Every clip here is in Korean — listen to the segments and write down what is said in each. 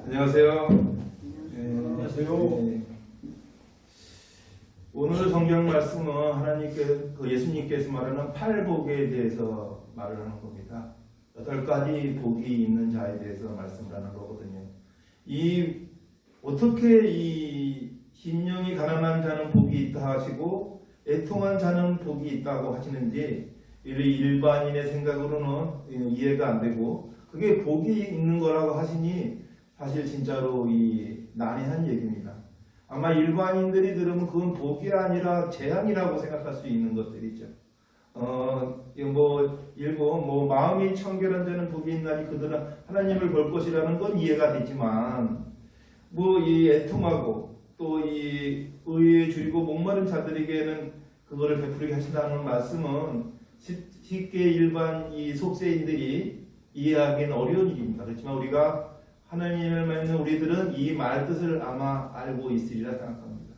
안녕하세요. 안녕하세요. 오늘 성경 말씀은 예수님께서 말하는 팔복에 대해서 말을 하는 겁니다. 8가지 복이 있는 자에 대해서 말씀을 하는 거거든요. 어떻게 이 심령이 가난한 자는 복이 있다 하시고 애통한 자는 복이 있다고 하시는지 일반인의 생각으로는 이해가 안 되고, 그게 복이 있는 거라고 하시니 사실 진짜로 난해한 얘기입니다. 아마 일반인들이 들으면 그건 복이 아니라 재앙이라고 생각할 수 있는 것들이죠. 마음이 청결한 자는 복이 있나니 그들은 하나님을 볼 것이라는 건 이해가 되지만, 이 애통하고 또 이 의에 줄이고 목마른 자들에게는 그거를 베풀게 하신다는 말씀은 쉽게 일반 이 속세인들이 이해하기는 어려운 일입니다. 그렇지만 우리가 하나님을 믿는 우리들은 이 말 뜻을 아마 알고 있으리라 생각합니다.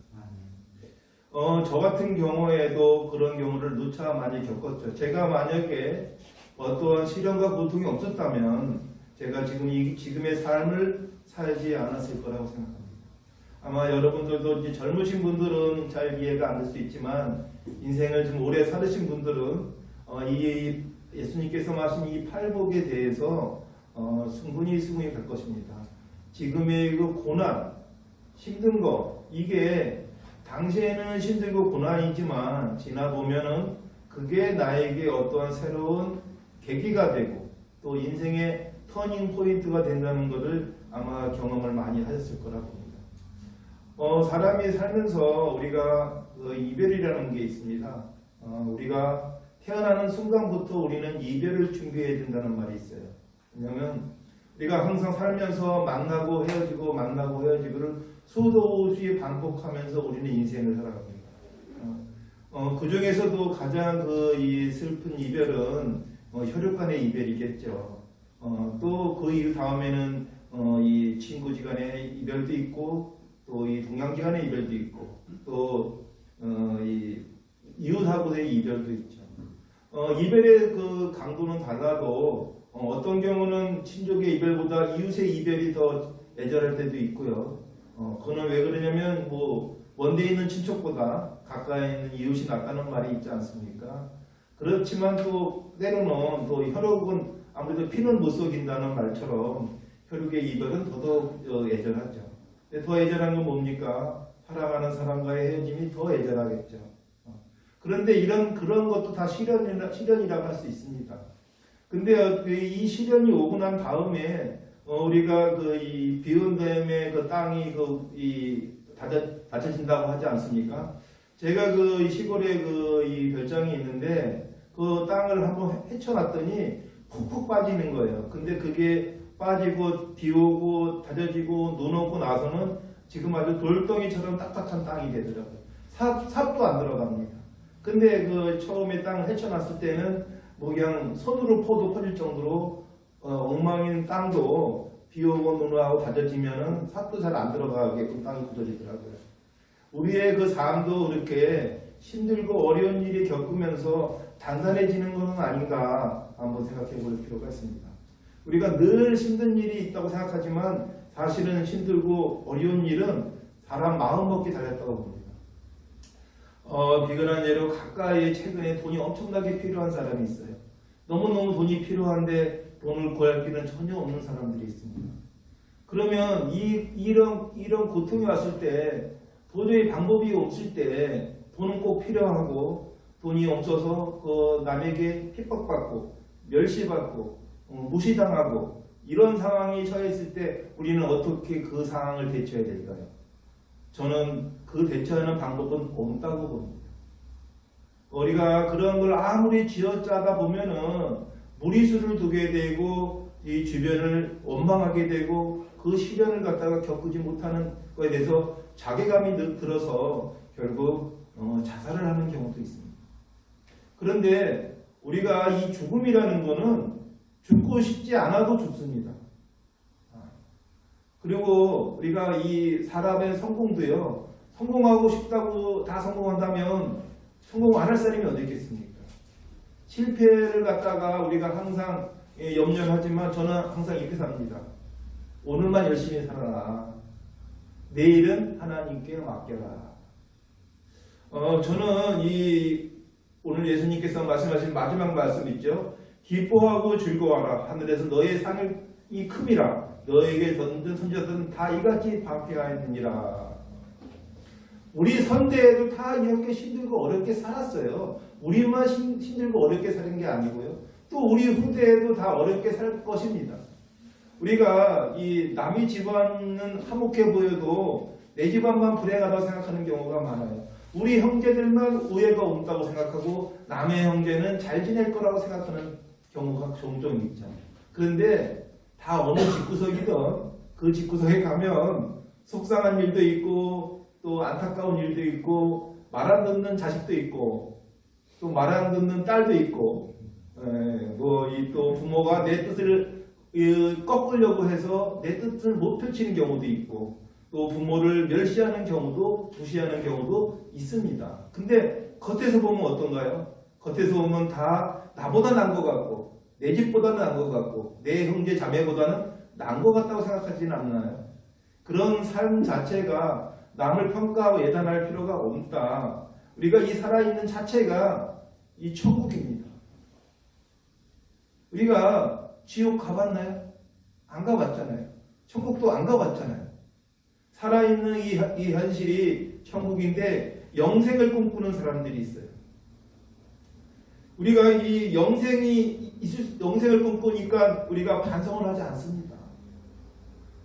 저 같은 경우에도 그런 경우를 누차 많이 겪었죠. 제가 만약에 어떠한 시련과 고통이 없었다면 제가 지금의 삶을 살지 않았을 거라고 생각합니다. 아마 여러분들도 이제 젊으신 분들은 잘 이해가 안 될 수 있지만, 인생을 좀 오래 살으신 분들은 이 예수님께서 말씀 이 팔복에 대해서 충분히 갈 것입니다. 지금의 그 고난, 힘든 거, 이게 당시에는 힘들고 고난이지만 지나보면은 그게 나에게 어떠한 새로운 계기가 되고 또 인생의 터닝 포인트가 된다는 것을 아마 경험을 많이 하셨을 거라고 봅니다. 사람이 살면서 우리가 이별이라는 게 있습니다. 우리가 태어나는 순간부터 우리는 이별을 준비해야 된다는 말이 있어요. 왜냐하면 우리가 항상 살면서 만나고 헤어지고를 수도 없이 반복하면서 우리는 인생을 살아갑니다. 그 중에서도 가장 이 슬픈 이별은 혈육 간의 이별이겠죠. 또 그 이후 다음에는 이 친구지간의 이별도 있고, 또 이 동양지간의 이별도 있고, 또 이 이웃하고의 이별도 있죠. 이별의 그 강도는 달라도 어떤 경우는 친족의 이별보다 이웃의 이별이 더 애절할 때도 있고요. 그거는 왜 그러냐면 먼데 있는 친척보다 가까이 있는 이웃이 낫다는 말이 있지 않습니까? 그렇지만 또 때로는 또 혈육은 아무래도 피는 못 속인다는 말처럼 혈육의 이별은 더더욱 애절하죠. 더 애절한 건 뭡니까? 사랑하는 사람과의 헤어짐이 더 애절하겠죠. 그런데 그런 것도 다 시련이라고 할 수 있습니다. 근데 이 시련이 오고 난 다음에 우리가 이 비온 다음에 그 땅이 닫혀진다고 하지 않습니까? 제가 시골에 이 별장이 있는데 그 땅을 한번 헤쳐놨더니 푹푹 빠지는 거예요. 근데 그게 빠지고 비 오고 닫혀지고 눈 오고 나서는 지금 아주 돌덩이처럼 딱딱한 땅이 되더라고요. 삽도 안 들어갑니다. 근데 처음에 땅을 헤쳐놨을 때는 그냥 손으로 퍼도 퍼질 정도로 엉망인 땅도 비 오고 눈 오고 닫혀지면은 삽도 잘 안 들어가게끔 땅이 굳어지더라고요. 우리의 그 삶도 그렇게 힘들고 어려운 일이 겪으면서 단단해지는 것은 아닌가 한번 생각해 볼 필요가 있습니다. 우리가 늘 힘든 일이 있다고 생각하지만 사실은 힘들고 어려운 일은 사람 마음 먹기 달렸다고 봅니다. 비근한 예로 가까이 최근에 돈이 엄청나게 필요한 사람이 있어요. 너무너무 돈이 필요한데 돈을 구할 길은 전혀 없는 사람들이 있습니다. 그러면 이런 고통이 왔을 때 도저히 방법이 없을 때 돈은 꼭 필요하고, 돈이 없어서 남에게 핍박받고 멸시받고 무시당하고 이런 상황이 처했을 때 우리는 어떻게 그 상황을 대처해야 될까요? 저는 그 대처하는 방법은 없다고 봅니다. 우리가 그런 걸 아무리 쥐어짜다 보면은 무리수를 두게 되고 이 주변을 원망하게 되고 그 시련을 갖다가 겪지 못하는 것에 대해서 자괴감이 들어서 결국 자살을 하는 경우도 있습니다. 그런데 우리가 이 죽음이라는 거는 죽고 싶지 않아도 죽습니다. 그리고 우리가 이 사람의 성공도요, 성공하고 싶다고 다 성공한다면 성공 안 할 사람이 어디 있겠습니까? 실패를 갖다가 우리가 항상 염려하지만 저는 항상 이렇게 삽니다. 오늘만 열심히 살아라. 내일은 하나님께 맡겨라. 저는 오늘 예수님께서 말씀하신 마지막 말씀 있죠. 기뻐하고 즐거워하라. 하늘에서 너의 상이 큼이라. 너에게 던든 선지자들은 다 이같이 방패하였느니라. 우리 선대에도 다 이렇게 힘들고 어렵게 살았어요. 우리만 힘들고 어렵게 사는 게 아니고요. 또 우리 후대에도 다 어렵게 살 것입니다. 우리가 이 남의 집안은 화목해 보여도 내 집안만 불행하다고 생각하는 경우가 많아요. 우리 형제들만 우애가 없다고 생각하고 남의 형제는 잘 지낼 거라고 생각하는 경우가 종종 있죠. 그런데 다 어느 집구석이든 그 집구석에 가면 속상한 일도 있고 또 안타까운 일도 있고 말 안 듣는 자식도 있고 또 말 안 듣는 딸도 있고 또 부모가 내 뜻을 꺾으려고 해서 내 뜻을 못 펼치는 경우도 있고 또 부모를 멸시하는 경우도 무시하는 경우도 있습니다. 근데 겉에서 보면 어떤가요? 겉에서 보면 다 나보다 나은 것 같고 내 집보다는 나은 것 같고 내 형제 자매보다는 나은 것 같다고 생각하지는 않나요? 그런 삶 자체가 남을 평가하고 예단할 필요가 없다. 우리가 이 살아있는 자체가 이 천국입니다. 우리가 지옥 가봤나요? 안 가봤잖아요. 천국도 안 가봤잖아요. 살아있는 이 현실이 천국인데 영생을 꿈꾸는 사람들이 있어요. 우리가 이 영생을 꿈꾸니까 우리가 반성을 하지 않습니다.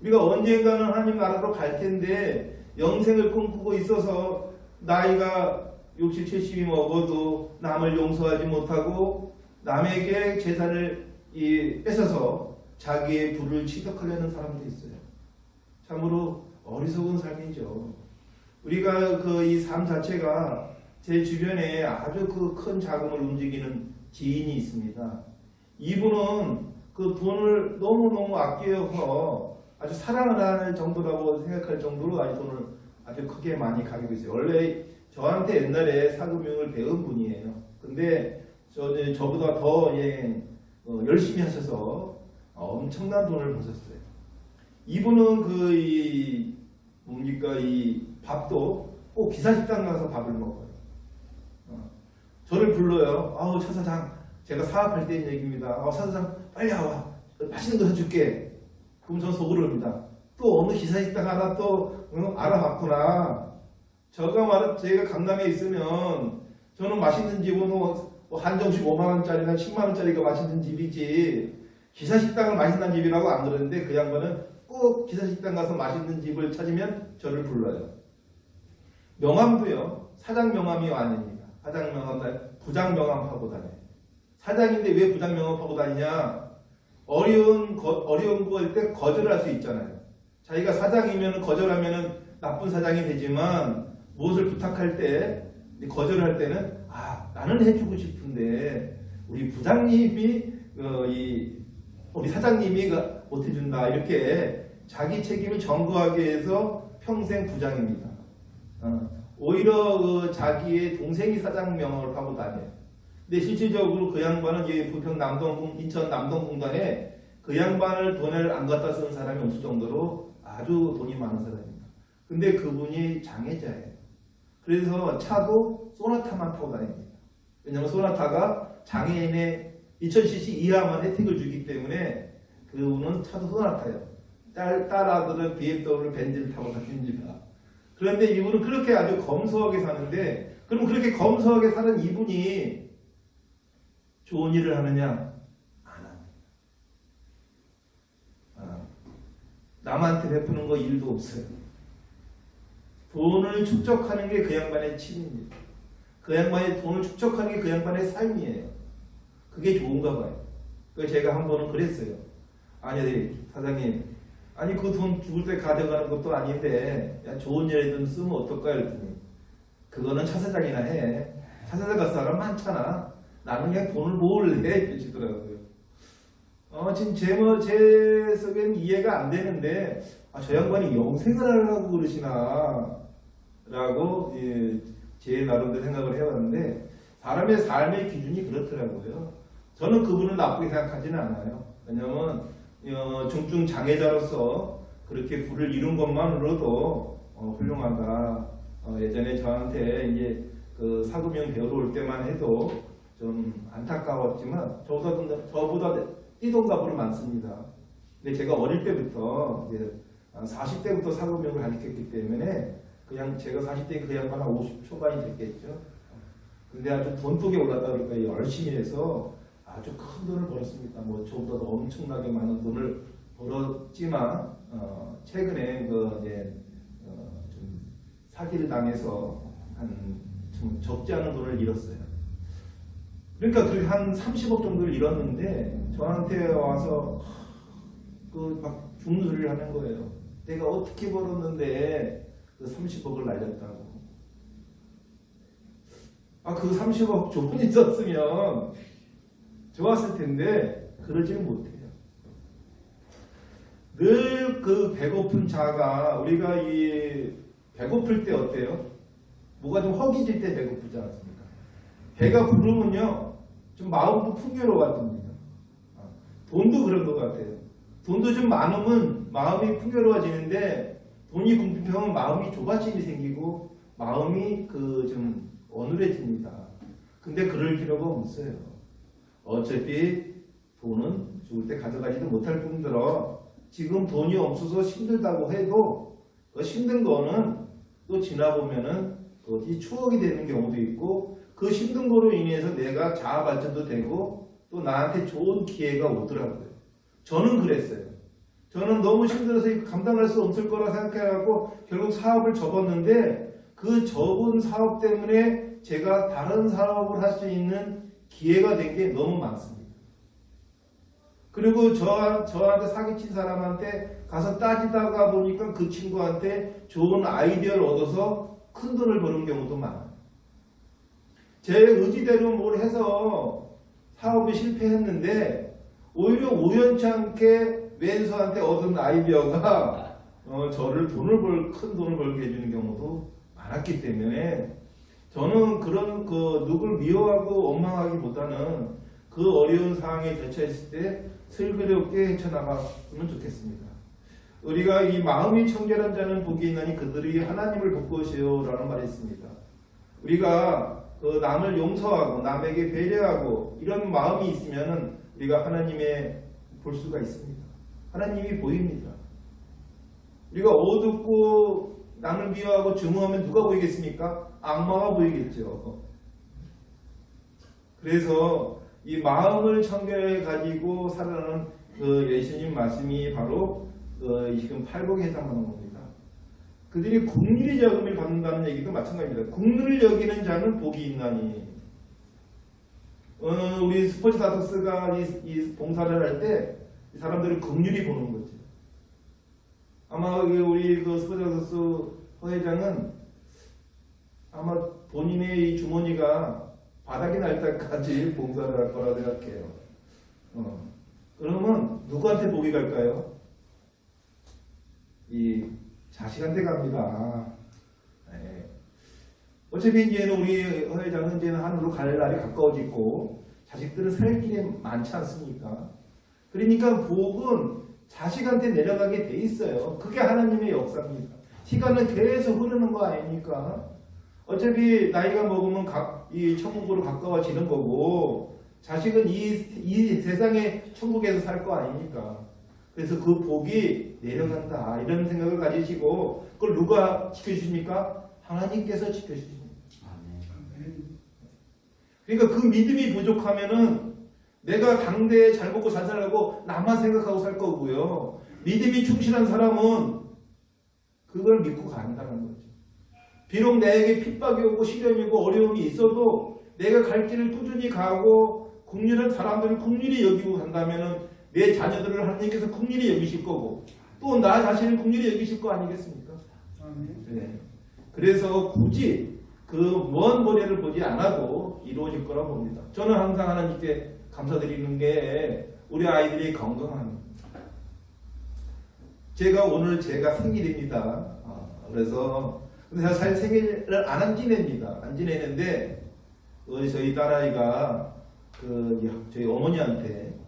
우리가 언젠가는 하나님 나라로 갈 텐데 영생을 꿈꾸고 있어서 나이가 60, 70이 먹어도 남을 용서하지 못하고 남에게 재산을 뺏어서 자기의 부를 취득하려는 사람도 있어요. 참으로 어리석은 삶이죠. 우리가 이 삶 자체가 제 주변에 아주 큰 자금을 움직이는 지인이 있습니다. 이분은 그 돈을 너무너무 아껴서 아주 사랑을 할 정도라고 생각할 정도로 아주 돈을 아주 크게 많이 가지고 있어요. 원래 저한테 옛날에 사금융을 배운 분이에요. 근데 저보다 더 열심히 하셔서 엄청난 돈을 버셨어요. 이분은 이 밥도 꼭 기사식당 가서 밥을 먹어요. 저를 불러요. 아우 차 사장, 제가 사업할 때 얘기입니다. 차 사장 빨리 와봐. 맛있는 거 해줄게. 그럼 전 속으로 합니다. 또 어느 기사식당 하나 또 알아봤구나. 제가 강남에 있으면 저는 맛있는 집은 한정식 5만원짜리나 10만원짜리가 맛있는 집이지 기사식당을 맛있는 집이라고 안 그러는데 그 양반은 꼭 기사식당 가서 맛있는 집을 찾으면 저를 불러요. 명함도요. 사장 명함이 아닙니다. 사장 명함, 부장 명함하고 다녀요. 사장인데 왜 부장 명함하고 다니냐? 어려운 거 할 때 거절할 수 있잖아요. 자기가 사장이면 거절하면 나쁜 사장이 되지만 무엇을 부탁할 때 거절할 때는 나는 해주고 싶은데 우리 부장님이 우리 사장님이 못 해준다 이렇게 자기 책임을 전가하기 위해서 평생 부장입니다. 오히려 자기의 동생이 사장 명함을 하고 다녀요. 근데 실질적으로 그 양반은 부평 인천 남동공단에 그 양반을 돈을 안 갖다 쓰는 사람이 없을 정도로 아주 돈이 많은 사람입니다. 근데 그분이 장애자예요. 그래서 차도 소나타만 타고 다닙니다. 왜냐하면 소나타가 장애인의 2000cc 이하만 혜택을 주기 때문에 그분은 차도 소나타예요. 딸 아들은 BMW 벤츠를 타고 다닙니다. 그런데 이분은 그렇게 아주 검소하게 사는데 그럼 그렇게 검소하게 사는 이분이 좋은 일을 하느냐? 안 합니다. 남한테 베푸는 거 일도 없어요. 돈을 축적하는 게 그 양반의 취미입니다. 그 양반의 돈을 축적하는 게 그 양반의 삶이에요. 그게 좋은가 봐요. 그래서 제가 한 번은 그랬어요. 아니 사장님, 아니 그 돈 죽을 때 가져가는 것도 아닌데 좋은 일에 좀 쓰면 어떨까 했더니 그거는 차 사장이나 해. 차 사장 가서 사람 많잖아. 나는 그냥 돈을 뭘 해? 이러시더라고요. 지금 제 속에는 이해가 안 되는데 저 양반이 영생을 하려고 그러시나 라고 제 나름대로 생각을 해봤는데 사람의 삶의 기준이 그렇더라고요. 저는 그분을 나쁘게 생각하지는 않아요. 왜냐하면 중증 장애자로서 그렇게 부를 이룬 것만으로도 훌륭하다. 예전에 저한테 이제 그 사구명 배우러 올 때만 해도 좀 안타까웠지만 저보다 띠동갑으로 많습니다. 근데 제가 어릴 때부터 이제 40대부터 사구명을 가르쳤기 때문에 그냥 제가 40대 그 양반 한 50 초반이 됐겠죠. 근데 아주 돈독에 올랐다 그러니까 열심히 해서 아주 큰 돈을 벌었습니다. 뭐 저보다 엄청나게 많은 돈을 벌었지만 최근에 그 이제 좀 사기를 당해서 좀 적지 않은 돈을 잃었어요. 그러니까 그 한 30억 정도를 잃었는데 저한테 와서 그 막 죽는 소리를 하는 거예요. 내가 어떻게 벌었는데 그 30억을 날렸다고. 그 30억 조금 있었으면 좋았을 텐데 그러지는 못해요. 늘 그 배고픈 자가 우리가 이 배고플 때 어때요? 뭐가 좀 허기질 때 배고프지 않습니까? 배가 부르면요 좀 마음도 풍요로워집니다. 돈도 그런 것 같아요. 돈도 좀 많으면 마음이 풍요로워지는데 돈이 궁핍하면 마음이 조바심이 생기고 마음이 그 좀 어눌해집니다. 근데 그럴 필요가 없어요. 어차피 돈은 죽을 때 가져가지도 못할 뿐더러 지금 돈이 없어서 힘들다고 해도 그 힘든 거는 또 지나보면은 어디 추억이 되는 경우도 있고 그 힘든 거로 인해서 내가 자아 발전도 되고 또 나한테 좋은 기회가 오더라고요. 저는 그랬어요. 저는 너무 힘들어서 감당할 수 없을 거라 생각해갖고 결국 사업을 접었는데 그 접은 사업 때문에 제가 다른 사업을 할 수 있는 기회가 된 게 너무 많습니다. 그리고 저한테 사기친 사람한테 가서 따지다가 보니까 그 친구한테 좋은 아이디어를 얻어서 큰 돈을 버는 경우도 많아요. 제 의지대로 뭘 해서 사업이 실패했는데 오히려 우연치 않게 왼수한테 얻은 아이디어가 저를 큰 돈을 벌게 해주는 경우도 많았기 때문에 저는 그런 누굴 미워하고 원망하기보다는 그 어려운 상황에 딪혀있을 때 슬그럽게 헤쳐나갔으면 좋겠습니다. 우리가 이 마음이 청결한 자는 복이 있나니 그들이 하나님을 볼 것이요 라는 말이 있습니다. 우리가 그 남을 용서하고 남에게 배려하고 이런 마음이 있으면 우리가 하나님의 볼 수가 있습니다. 하나님이 보입니다. 우리가 어둡고 남을 미워하고 증오하면 누가 보이겠습니까? 악마가 보이겠죠. 그래서 이 마음을 청결해 가지고 살아가는 그 예수님 말씀이 바로 지금 팔복에 해당하는 겁니다. 그들이 긍휼히 여김을 받는다는 얘기도 마찬가지입니다. 긍휼을 여기는 자는 복이 있나니. 우리 스포츠 다독스가 이 봉사를 할 때 이 사람들을 긍휼히 보는 거죠. 아마 우리 그 스포츠 다독스 회장은 아마 본인의 이 주머니가 바닥이 날 때까지 봉사를 할 거라 생각해요. 그러면 누구한테 복이 갈까요? 이 자식한테 갑니다. 네. 어차피 이제는 우리 회장은 이제는 하늘로 갈 날이 가까워지고 자식들은 살 길이 많지 않습니까? 그러니까 복은 자식한테 내려가게 돼 있어요. 그게 하나님의 역사입니다. 시간은 계속 흐르는 거 아닙니까? 어차피 나이가 먹으면 이 천국으로 가까워지는 거고 자식은 이 세상의 천국에서 살 거 아닙니까? 그래서 그 복이 내려간다 이런 생각을 가지시고 그걸 누가 지켜주십니까? 하나님께서 지켜주십니다. 그러니까 그 믿음이 부족하면은 내가 당대에 잘 먹고 잘 살라고 나만 생각하고 살 거고요. 믿음이 충실한 사람은 그걸 믿고 간다는 거죠. 비록 나에게 핍박이 오고 시련이 오고 어려움이 있어도 내가 갈 길을 꾸준히 가고 긍휼한 사람들을 긍휼히 여기고 간다면은 내 자녀들을 하나님께서 긍휼히 여기실 거고 또 나 자신을 긍휼히 여기실 거 아니겠습니까? 네. 그래서 굳이 그 먼 거리를 보지 않아도 이루어질 거라고 봅니다. 저는 항상 하나님께 감사드리는 게 우리 아이들이 건강합니다. 오늘 제가 생일입니다. 그래서 근데 사실 생일을 안 지냅니다. 안 지내는데 저희 딸아이가 저희 어머니한테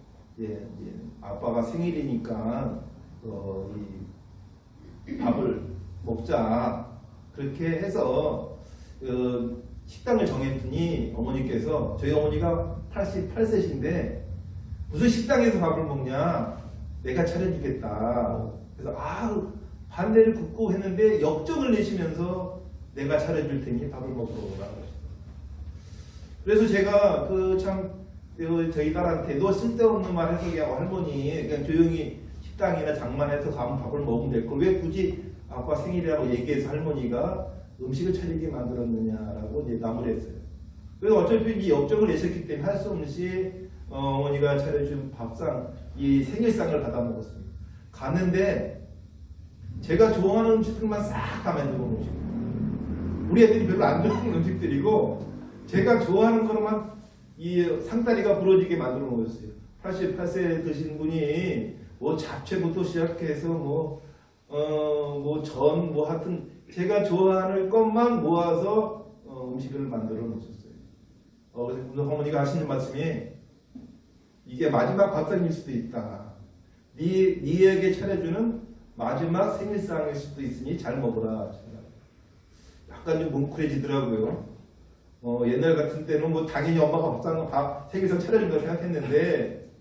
아빠가 생일이니까 이 밥을 먹자 그렇게 해서 식당을 정했더니 어머니께서 저희 어머니가 88세신데 무슨 식당에서 밥을 먹냐 내가 차려주겠다. 그래서 반대를 굳고 했는데 역정을 내시면서 내가 차려줄 테니 밥을 먹으러 오라고. 그래서 제가 저희 딸한테 너 쓸데없는 말 해서 야 할머니 그냥 조용히 식당이나 장만해서 가면 밥을 먹으면 될 걸 왜 굳이 아빠 생일이라고 얘기해서 할머니가 음식을 차리게 만들었느냐라고 이제 나무랬어요. 그래서 어차피 이 역정을 내셨기 때문에 할 수 없이 어머니가 차려준 밥상, 이 생일상을 받아 먹었습니다. 갔는데 제가 좋아하는 음식들만 싹 다 만들어 놓으시고 우리 애들이 별로 안 좋아하는 음식들이고 제가 좋아하는 거로만 이 상다리가 부러지게 만들어 놓으셨어요. 88세 드신 분이 뭐 잡채부터 시작해서 하여튼 제가 좋아하는 것만 모아서 음식을 만들어 놓으셨어요. 그래서 어머니가 하시는 말씀이 이게 마지막 밥상일 수도 있다. 네에게 차려주는 마지막 생일상일 수도 있으니 잘 먹어라. 약간 좀 뭉클해지더라고요. 옛날 같은 때는 뭐 당연히 엄마가 생일상 차려준다고 생각했는데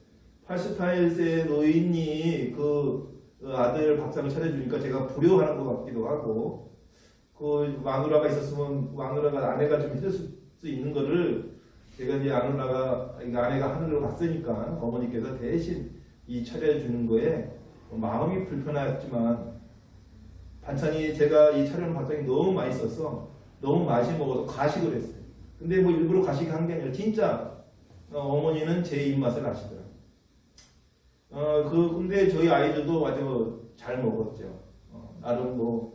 88세 노인이 그 아들 밥상을 차려주니까 제가 불효하는 것 같기도 하고 그 마누라가 있었으면 마누라가 아내가 좀 해줄 수 있는 거를 제가 이제 아내가 하늘로 갔으니까 어머니께서 대신 이 차려주는 거에 마음이 불편했지만 반찬이 제가 이 차려놓은 밥상이 너무 맛있어서 너무 맛이 먹어서 가식을 했어요. 근데 뭐 일부러 가식한 게 아니라 진짜 어머니는 제 입맛을 아시더라고요. 근데 저희 아이들도 아주 잘 먹었죠. 나름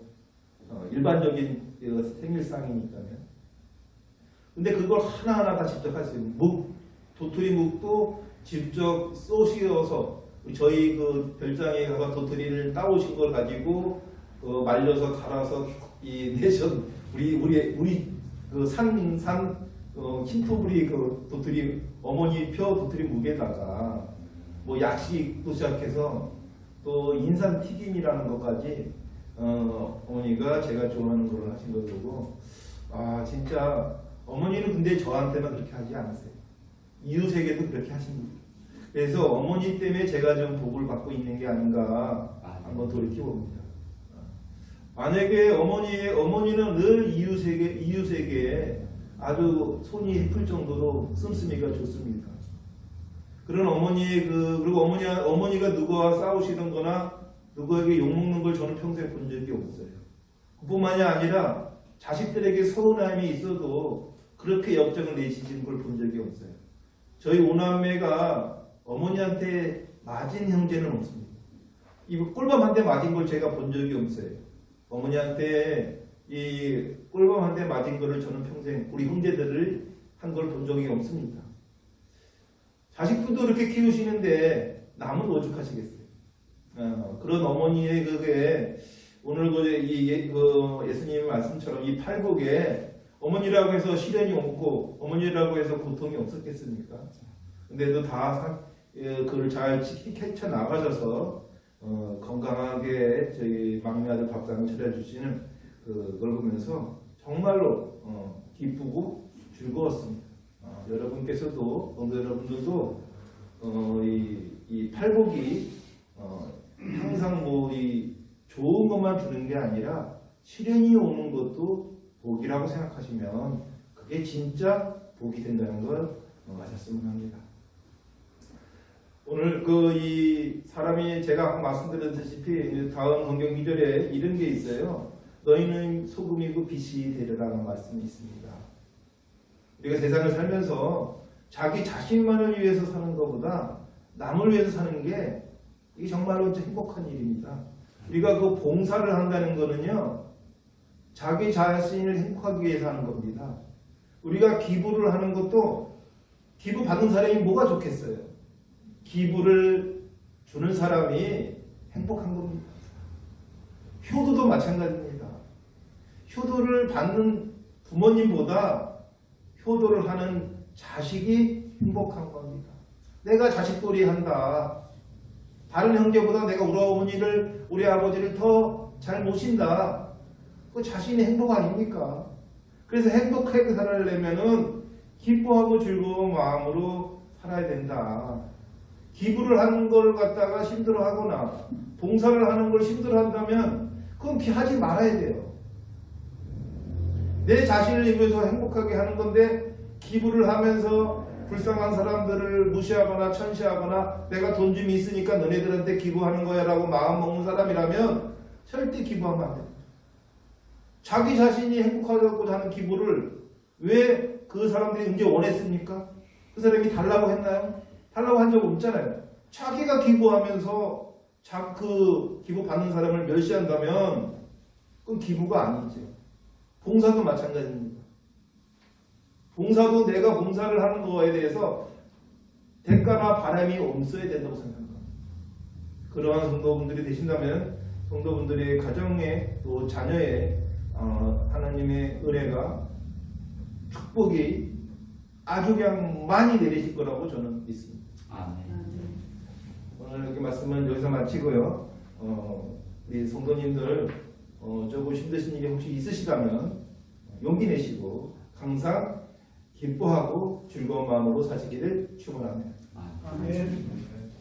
일반적인 생일상이니까요. 근데 그걸 하나하나 다 직접 할 수 있는 도토리 묵도 직접 쏘시어서 저희 그 별장에 가서 도토리를 따오신 걸 가지고 말려서 갈아서 이 내션 우리 그 흰토부리 그 도토리 어머니 표 도토리 묵에다가 뭐 약식도 시작해서 또 인삼 튀김이라는 것까지 어머니가 제가 좋아하는 걸 하신 거고 진짜 어머니는 근데 저한테만 그렇게 하지 않았어요. 이웃에게도 그렇게 하십니다. 그래서 어머니 때문에 제가 좀 복을 받고 있는 게 아닌가 한번 돌이켜봅니다. 만약에 어머니는 늘 이웃에게 아주 손이 해플 정도로 씀씀이가 좋습니다. 그런 그리고 어머니가 누구와 싸우시던 거나 누구에게 욕먹는 걸 저는 평생 본 적이 없어요. 그뿐만이 아니라 자식들에게 서운함이 있어도 그렇게 역정을 내시는 걸 본 적이 없어요. 저희 오남매가 어머니한테 맞은 형제는 없습니다. 이거 꿀밤 한 대 맞은 걸 제가 본 적이 없어요. 어머니한테 이 꿀밤 한 대 맞은 거를 저는 평생 우리 형제들을 한 걸 본 적이 없습니다. 자식들도 이렇게 키우시는데 남은 오죽하시겠어요. 그런 어머니의 그게 오늘 예수님의 말씀처럼 이 팔복에 어머니라고 해서 시련이 없고 어머니라고 해서 고통이 없었겠습니까? 근데도 다 그걸 잘 헤쳐 나가셔서 건강하게 저희 막내 아들 밥상을 차려주시는 그걸 보면서 정말로 기쁘고 즐거웠습니다. 여러분께서도 여러분들도 이 팔복이 항상 이 좋은 것만 주는 게 아니라 시련이 오는 것도 복이라고 생각하시면 그게 진짜 복이 된다는 걸 아셨으면 합니다. 오늘 이 사람이 제가 말씀드렸다시피 다음 성경 구절에 이런 게 있어요. 너희는 소금이고 빛이 되리라는 말씀이 있습니다. 우리가 세상을 살면서 자기 자신만을 위해서 사는 것보다 남을 위해서 사는 게 이게 정말로 행복한 일입니다. 우리가 그 봉사를 한다는 거는요, 자기 자신을 행복하기 위해서 하는 겁니다. 우리가 기부를 하는 것도 기부 받은 사람이 뭐가 좋겠어요? 기부를 주는 사람이 행복한 겁니다. 효도도 마찬가지입니다. 효도를 받는 부모님보다 효도를 하는 자식이 행복한 겁니다. 내가 자식돌이 한다. 다른 형제보다 내가 우리 어머니를, 우리 아버지를 더 잘 모신다. 그 자신의 행복 아닙니까? 그래서 행복하게 살아내면은 기뻐하고 즐거운 마음으로 살아야 된다. 기부를 하는 걸 갖다가 힘들어하거나 봉사를 하는 걸 힘들어한다면 그건 하지 말아야 돼요. 내 자신을 위해서 행복하게 하는 건데 기부를 하면서 불쌍한 사람들을 무시하거나 천시하거나 내가 돈 좀 있으니까 너네들한테 기부하는 거야 라고 마음 먹는 사람이라면 절대 기부하면 안 됩니다. 자기 자신이 행복하다고 하는 기부를 왜 그 사람들이 언제 원했습니까? 그 사람이 달라고 했나요? 달라고 한 적 없잖아요. 자기가 기부하면서 그 기부 받는 사람을 멸시한다면 그건 기부가 아니죠. 봉사도 마찬가지입니다. 봉사도 내가 봉사를 하는 거에 대해서 대가나 바람이 없어야 된다고 생각합니다. 그러한 성도분들이 되신다면 성도분들의 가정에 또 자녀의 하나님의 은혜가 축복이 아주 그냥 많이 내리실 거라고 저는 믿습니다. 아멘. 오늘 이렇게 말씀은 여기서 마치고요. 우리 성도님들 조금 힘드신 일이 혹시 있으시다면 용기 내시고 항상 기뻐하고 즐거운 마음으로 사시기를 축원합니다. 아멘. 아멘.